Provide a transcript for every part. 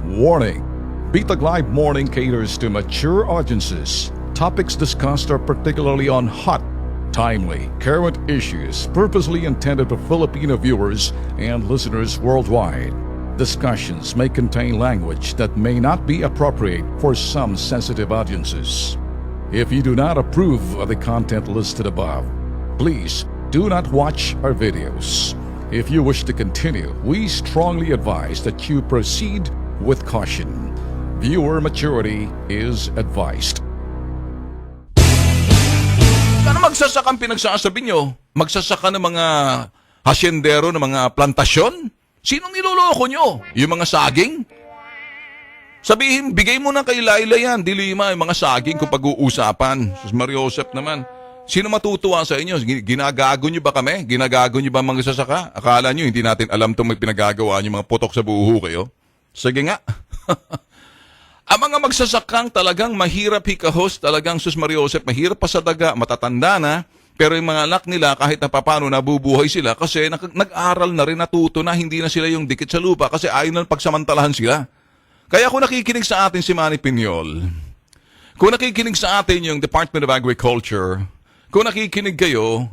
Warning! Bitag Live Morning caters to mature audiences. Topics discussed are particularly on hot, timely, current issues purposely intended for Filipino viewers and listeners worldwide. Discussions may contain language that may not be appropriate for some sensitive audiences. If you do not approve of the content listed above, please do not watch our videos. If you wish to continue, we strongly advise that you proceed with caution. Viewer maturity is advised. Ano magsasaka ang pinagsasabi nyo? Magsasaka ng mga hasyendero ng mga plantasyon? Sinong niloloko nyo? Yung mga saging? Sabihin, bigay mo na kay Laila yan, Dilima, yung mga saging kung pag-uusapan. Sus Mariosep naman. Sino matutuwa sa inyo? Ginagago nyo ba kami? Ginagago nyo ba mga sasaka? Akala nyo hindi natin alam itong may pinagagawa nyo mga putok sa buho kayo? Sige nga. Ang mga magsasakang talagang mahirap hikahos, talagang sus Mariosep, mahirap pa sa daga, matatanda na, pero yung mga anak nila kahit na papano nabubuhay sila kasi nag-aral na rin, natuto na, hindi na sila yung dikit sa lupa kasi ayaw na pagsamantalahan sila. Kaya kung nakikinig sa atin si Manny Piñol, kung nakikinig sa atin yung Department of Agriculture, kung nakikinig kayo,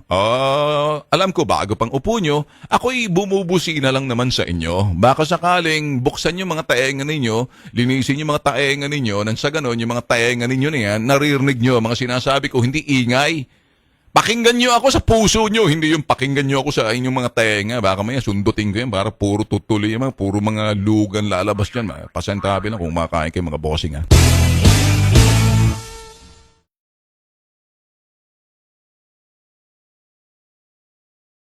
alam ko bago pang upo nyo, ako'y bumubusi na lang naman sa inyo. Baka sakaling buksan yung mga taengan ninyo, linisin yung mga taengan ninyo, nang sa ganon yung mga taengan ninyo na yan, naririnig nyo mga sinasabi ko, hindi ingay. Pakinggan nyo ako sa puso nyo, hindi yung pakinggan nyo ako sa inyong mga tenga. Baka maya sundutin ko yan, para puro tutuloy, puro mga lugan lalabas dyan. Pasantabi lang kung makain kayo mga bossing ha.